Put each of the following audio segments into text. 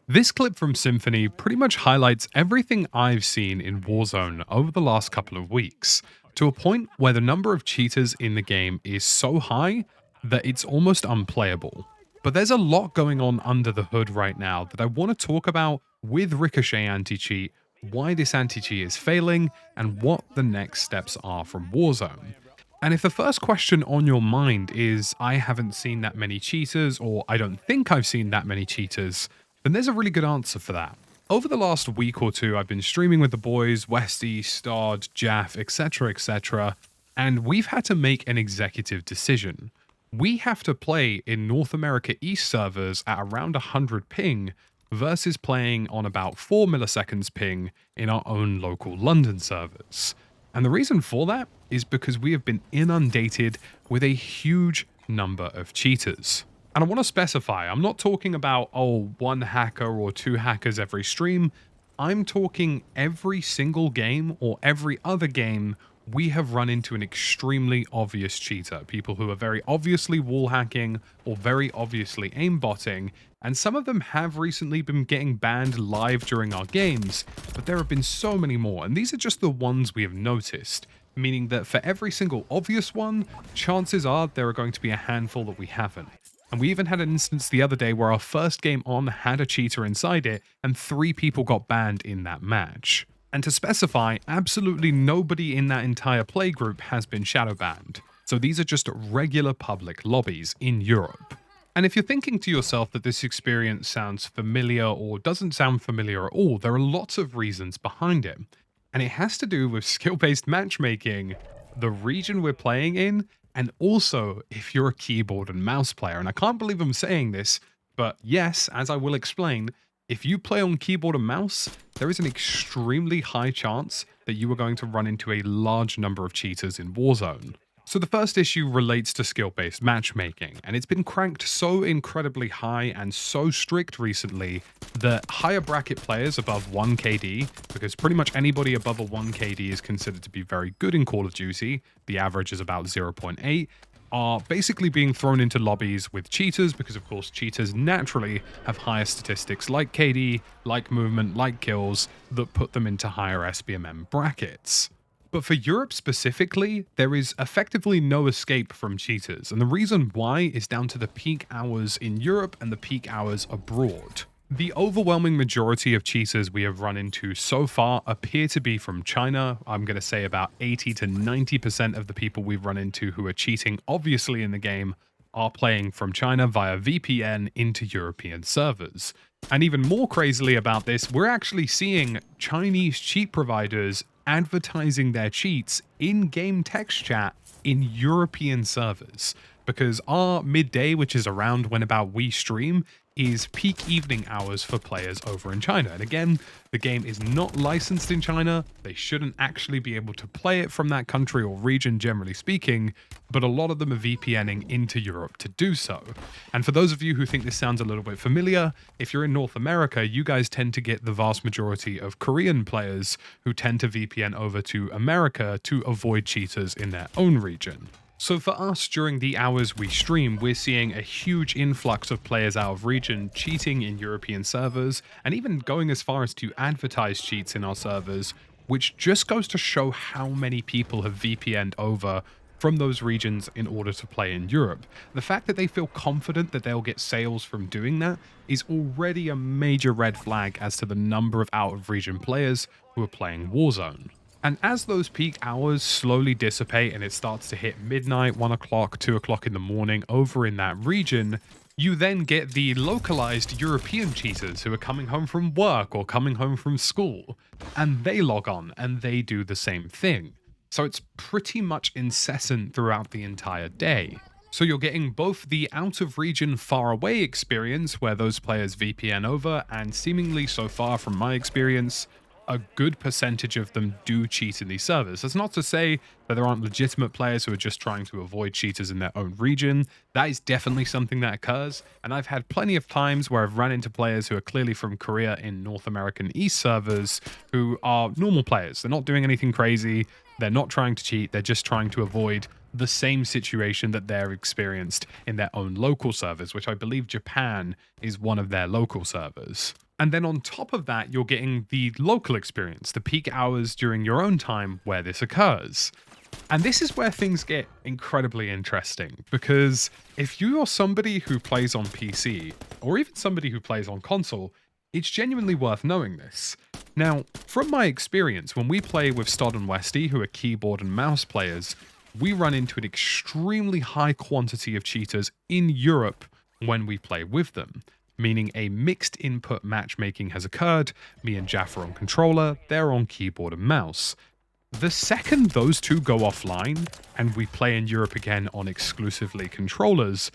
This clip from Symphony pretty much highlights everything I've seen in Warzone over the last couple of weeks, to a point where the number of cheaters in the game is so high that it's almost unplayable. But there's a lot going on under the hood right now that I want to talk about with Ricochet anti-cheat, why this anti-cheat is failing, and what the next steps are from Warzone. And if the first question on your mind is, I haven't seen that many cheaters, or I don't think I've seen that many cheaters, then there's a really good answer for that. Over the last week or two, I've been streaming with the boys, Westy, Stod, Jaff, etc., and we've had to make an executive decision. We have to play in North America East servers at around 100 ping versus playing on about 4 milliseconds ping in our own local London servers. And the reason for that is because we have been inundated with a huge number of cheaters. And I want to specify, I'm not talking about, one hacker or two hackers every stream. I'm talking every single game or every other game we have run into an extremely obvious cheater. People who are very obviously wall hacking or very obviously aimbotting. And some of them have recently been getting banned live during our games, but there have been so many more. And these are just the ones we have noticed, meaning that for every single obvious one, chances are there are going to be a handful that we haven't. And we even had an instance the other day where our first game on had a cheater inside it, and 3 people got banned in that match. And to specify, absolutely nobody in that entire playgroup has been shadow banned. So these are just regular public lobbies in Europe. And if you're thinking to yourself that this experience sounds familiar or doesn't sound familiar at all, there are lots of reasons behind it. And it has to do with skill-based matchmaking, the region we're playing in, and also if you're a keyboard and mouse player. And I can't believe I'm saying this, but yes, as I will explain, if you play on keyboard and mouse, there is an extremely high chance that you are going to run into a large number of cheaters in Warzone. So the first issue relates to skill-based matchmaking, and it's been cranked so incredibly high and so strict recently that higher bracket players above 1 KD, because pretty much anybody above a 1 KD is considered to be very good in Call of Duty, the average is about 0.8, are basically being thrown into lobbies with cheaters because, of course, cheaters naturally have higher statistics like KD, like movement, like kills, that put them into higher SBMM brackets. But for Europe specifically, there is effectively no escape from cheaters, and the reason why is down to the peak hours in Europe and the peak hours abroad. The overwhelming majority of cheaters we have run into so far appear to be from China. I'm going to say about 80 to 90% of the people we've run into who are cheating obviously in the game are playing from China via VPN into European servers. And even more crazily about this, we're actually seeing Chinese cheat providers advertising their cheats in-game text chat in European servers, because our midday, which is around when about we stream, is peak evening hours for players over in China. And again, the game is not licensed in China. They shouldn't actually be able to play it from that country or region, generally speaking, but a lot of them are VPNing into Europe to do so. And for those of you who think this sounds a little bit familiar, if you're in North America, you guys tend to get the vast majority of Korean players who tend to VPN over to America to avoid cheaters in their own region. So for us, during the hours we stream, we're seeing a huge influx of players out of region cheating in European servers, and even going as far as to advertise cheats in our servers, which just goes to show how many people have VPN'd over from those regions in order to play in Europe. The fact that they feel confident that they'll get sales from doing that is already a major red flag as to the number of out-of-region players who are playing Warzone. And as those peak hours slowly dissipate and it starts to hit midnight, 1 o'clock, 2 o'clock in the morning over in that region, you then get the localized European cheaters who are coming home from work or coming home from school, and they log on and they do the same thing. So it's pretty much incessant throughout the entire day. So you're getting both the out-of-region far-away experience where those players VPN over, and seemingly so far from my experience, a good percentage of them do cheat in these servers. That's not to say that there aren't legitimate players who are just trying to avoid cheaters in their own region. That is definitely something that occurs, and I've had plenty of times where I've run into players who are clearly from Korea in North American East servers who are normal players. They're not doing anything crazy, they're not trying to cheat, they're just trying to avoid the same situation that they're experienced in their own local servers, which I believe Japan is one of their local servers. And then on top of that, you're getting the local experience, the peak hours during your own time where this occurs. And this is where things get incredibly interesting, because if you are somebody who plays on PC, or even somebody who plays on console, it's genuinely worth knowing this. Now, from my experience, when we play with Stod and Westy, who are keyboard and mouse players, we run into an extremely high quantity of cheaters in Europe when we play with them, meaning a mixed input matchmaking has occurred. Me and Jaff are on controller, they're on keyboard and mouse. The second those two go offline and we play in Europe again on exclusively controllers,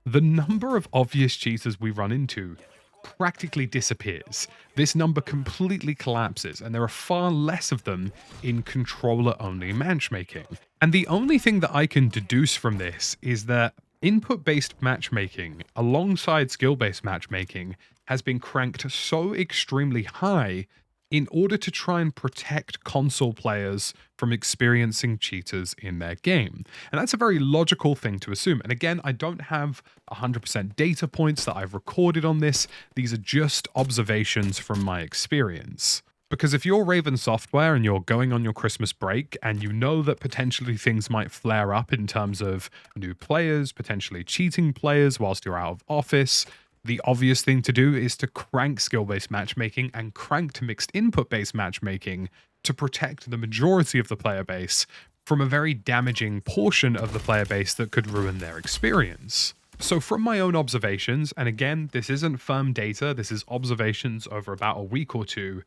the number of obvious cheaters we run into practically disappears. This number completely collapses, and there are far less of them in controller-only matchmaking. And the only thing that I can deduce from this is that input-based matchmaking, alongside skill-based matchmaking, has been cranked so extremely high in order to try and protect console players from experiencing cheaters in their game. And that's a very logical thing to assume. And again, I don't have 100% data points that I've recorded on this. These are just observations from my experience. Because if you're Raven Software and you're going on your Christmas break and you know that potentially things might flare up in terms of new players, potentially cheating players whilst you're out of office, the obvious thing to do is to crank skill-based matchmaking and crank to mixed input-based matchmaking to protect the majority of the player base from a very damaging portion of the player base that could ruin their experience. So from my own observations, and again, this isn't firm data, this is observations over about a week or two,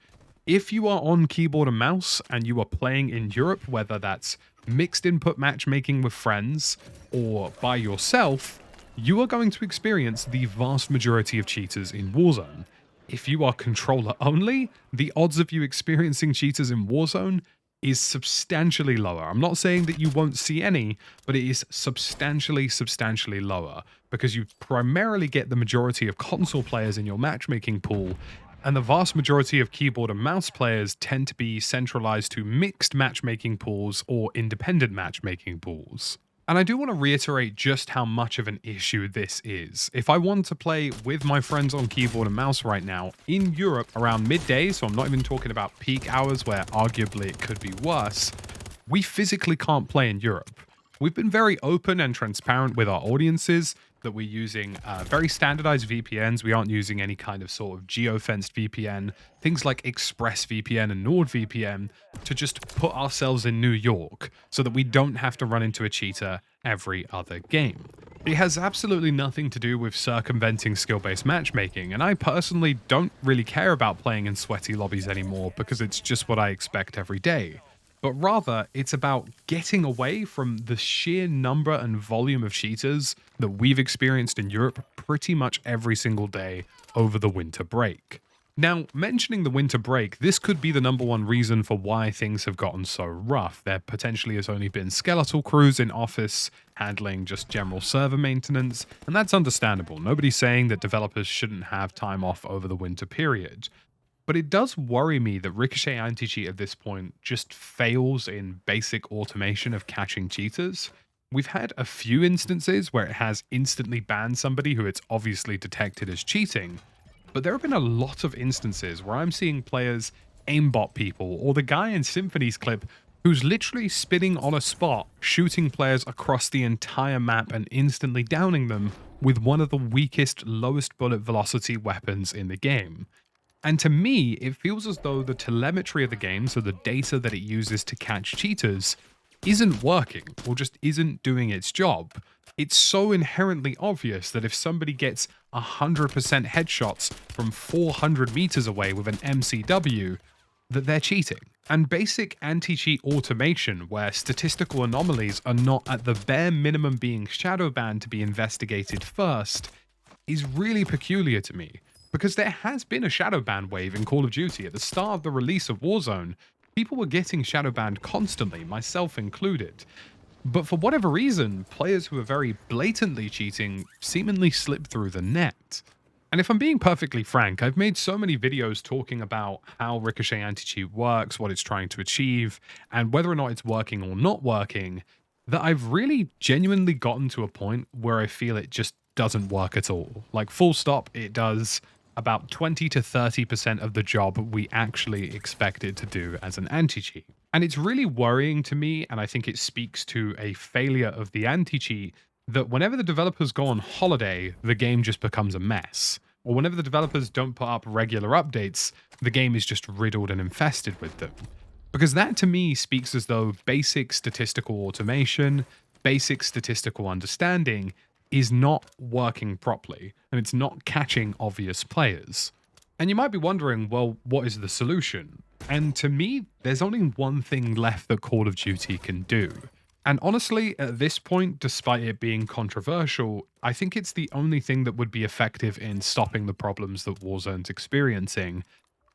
if you are on keyboard and mouse and you are playing in Europe, whether that's mixed input matchmaking with friends or by yourself, you are going to experience the vast majority of cheaters in Warzone. If you are controller only, the odds of you experiencing cheaters in Warzone is substantially lower. I'm not saying that you won't see any, but it is substantially lower, because you primarily get the majority of console players in your matchmaking pool, and the vast majority of keyboard and mouse players tend to be centralized to mixed matchmaking pools or independent matchmaking pools. And I do want to reiterate just how much of an issue this is. If I want to play with my friends on keyboard and mouse right now in Europe around midday, so I'm not even talking about peak hours where arguably it could be worse, we physically can't play in Europe. We've been very open and transparent with our audiences that we're using very standardized VPNs. We aren't using any kind of sort of geo-fenced VPN, things like ExpressVPN and NordVPN, to just put ourselves in New York so that we don't have to run into a cheater every other game. It has absolutely nothing to do with circumventing skill-based matchmaking, and I personally don't really care about playing in sweaty lobbies anymore because it's just what I expect every day. But rather, it's about getting away from the sheer number and volume of cheaters that we've experienced in Europe pretty much every single day over the winter break. Now, mentioning the winter break, this could be the number one reason for why things have gotten so rough. There potentially has only been skeletal crews in office handling just general server maintenance, and that's understandable. Nobody's saying that developers shouldn't have time off over the winter period. But it does worry me that Ricochet Anti-Cheat at this point just fails in basic automation of catching cheaters. We've had a few instances where it has instantly banned somebody who it's obviously detected as cheating, but there have been a lot of instances where I'm seeing players aimbot people, or the guy in Symphony's clip who's literally spinning on a spot, shooting players across the entire map and instantly downing them with one of the weakest, lowest bullet velocity weapons in the game. And to me, it feels as though the telemetry of the game, so the data that it uses to catch cheaters, isn't working, or just isn't doing its job. It's so inherently obvious that if somebody gets 100% headshots from 400 meters away with an MCW, that they're cheating. And basic anti-cheat automation, where statistical anomalies are not at the bare minimum being shadow banned to be investigated first, is really peculiar to me. Because there has been a shadow ban wave in Call of Duty. At the start of the release of Warzone, people were getting shadow banned constantly, myself included. But for whatever reason, players who are very blatantly cheating seemingly slip through the net. And if I'm being perfectly frank, I've made so many videos talking about how Ricochet Anti-Cheat works, what it's trying to achieve, and whether or not it's working or not working, that I've really genuinely gotten to a point where I feel it just doesn't work at all. Like, full stop, it does about 20 to 30% of the job we actually expect it to do as an anti-cheat. And it's really worrying to me, and I think it speaks to a failure of the anti-cheat, that whenever the developers go on holiday, the game just becomes a mess. Or whenever the developers don't put up regular updates, the game is just riddled and infested with them. Because that to me speaks as though basic statistical automation, basic statistical understanding is not working properly, and it's not catching obvious players. And you might be wondering, well, what is the solution? And to me, there's only one thing left that Call of Duty can do. And honestly, at this point, despite it being controversial, I think it's the only thing that would be effective in stopping the problems that Warzone's experiencing,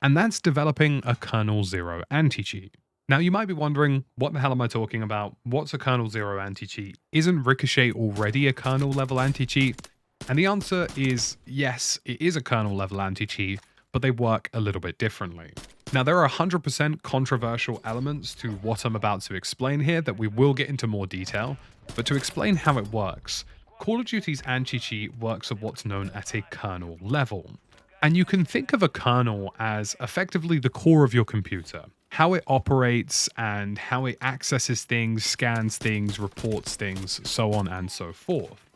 and that's developing a Kernel Zero anti-cheat. Now, you might be wondering, what the hell am I talking about? What's a Kernel Zero anti-cheat? Isn't Ricochet already a kernel level anti-cheat? And the answer is yes, it is a kernel level anti-cheat, but they work a little bit differently. Now, there are 100% controversial elements to what I'm about to explain here that we will get into more detail, but to explain how it works, Call of Duty's anti-cheat works at what's known as a kernel level. And you can think of a kernel as effectively the core of your computer, how it operates and how it accesses things, scans things, reports things, so on and so forth.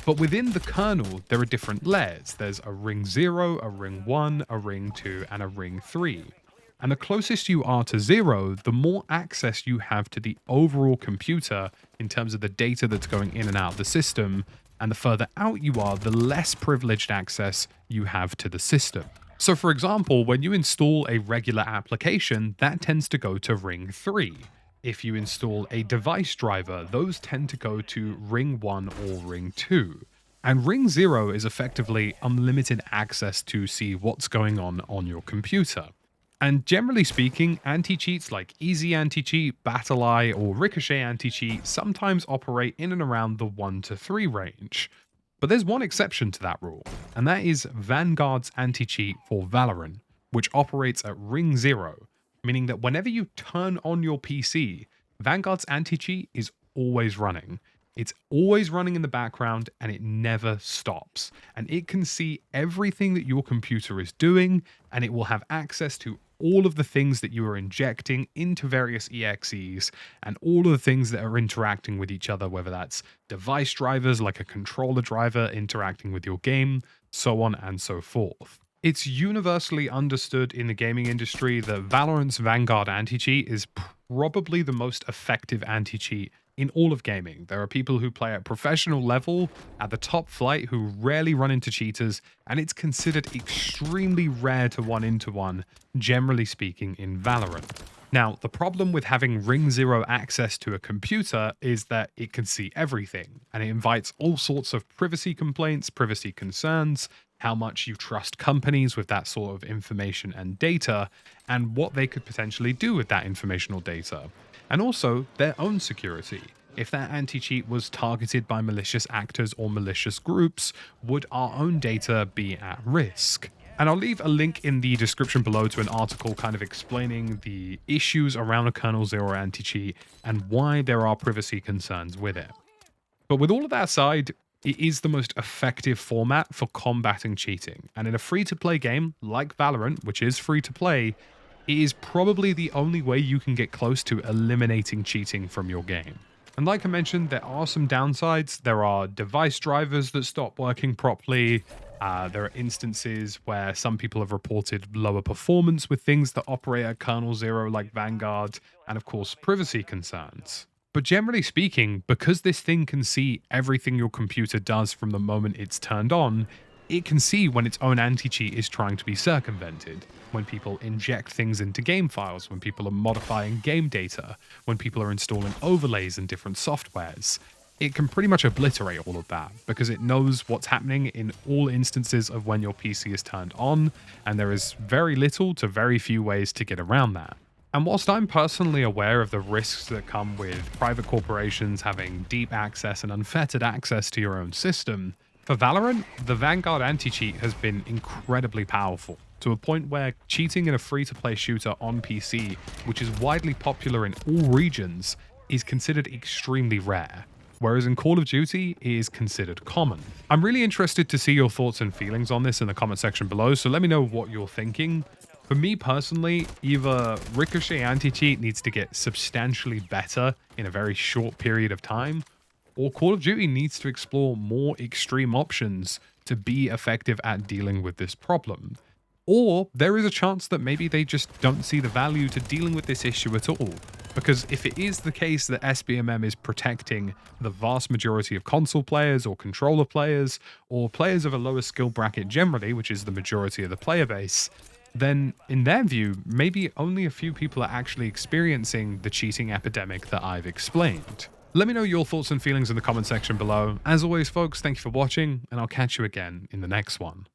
But within the kernel, there are different layers. There's a ring 0, a ring 1, a ring 2, and a ring 3. And the closest you are to 0, the more access you have to the overall computer in terms of the data that's going in and out of the system, and the further out you are, the less privileged access you have to the system. So for example, when you install a regular application, that tends to go to ring 3. If you install a device driver, those tend to go to ring 1 or ring 2. And ring 0 is effectively unlimited access to see what's going on your computer. And generally speaking, anti-cheats like Easy Anti-Cheat, Battle Eye, or Ricochet Anti-Cheat sometimes operate in and around the 1 to 3 range. But there's one exception to that rule, and that is Vanguard's anti-cheat for Valorant, which operates at ring 0, meaning that whenever you turn on your PC, Vanguard's anti-cheat is always running. It's always running in the background and it never stops. And it can see everything that your computer is doing, and it will have access to all of the things that you are injecting into various EXEs and all of the things that are interacting with each other, whether that's device drivers like a controller driver interacting with your game, so on and so forth. It's universally understood in the gaming industry that Valorant's Vanguard anti-cheat is probably the most effective anti-cheat in all of gaming. There are people who play at professional level, at the top flight, who rarely run into cheaters, and it's considered extremely rare to one into one, generally speaking, in Valorant. Now, the problem with having ring 0 access to a computer is that it can see everything, and it invites all sorts of privacy complaints, privacy concerns, how much you trust companies with that sort of information and data, and what they could potentially do with that informational data. And also their own security. If that anti-cheat was targeted by malicious actors or malicious groups, would our own data be at risk? And I'll leave a link in the description below to an article kind of explaining the issues around a Kernel Zero anti-cheat and why there are privacy concerns with it. But with all of that aside, it is the most effective format for combating cheating. And in a free-to-play game like Valorant, which is free-to-play, it is probably the only way you can get close to eliminating cheating from your game. And like I mentioned, there are some downsides. There are device drivers that stop working properly. There are instances where some people have reported lower performance with things that operate at Kernel Zero like Vanguard, and of course, privacy concerns. But generally speaking, because this thing can see everything your computer does from the moment it's turned on, it can see when its own anti-cheat is trying to be circumvented, when people inject things into game files, when people are modifying game data, when people are installing overlays and different softwares. It can pretty much obliterate all of that because it knows what's happening in all instances of when your PC is turned on, and there is very little to very few ways to get around that. And whilst I'm personally aware of the risks that come with private corporations having deep access and unfettered access to your own system, for Valorant, the Vanguard anti-cheat has been incredibly powerful, to a point where cheating in a free-to-play shooter on PC, which is widely popular in all regions, is considered extremely rare. whereas in Call of Duty it is considered common. I'm really interested to see your thoughts and feelings on this in the comment section below, so let me know what you're thinking. For me personally, either Ricochet anti-cheat needs to get substantially better in a very short period of time, or Call of Duty needs to explore more extreme options to be effective at dealing with this problem. Or there is a chance that maybe they just don't see the value to dealing with this issue at all. Because if it is the case that SBMM is protecting the vast majority of console players or controller players, or players of a lower skill bracket generally, which is the majority of the player base, then in their view, maybe only a few people are actually experiencing the cheating epidemic that I've explained. Let me know your thoughts and feelings in the comment section below. As always, folks, thank you for watching, and I'll catch you again in the next one.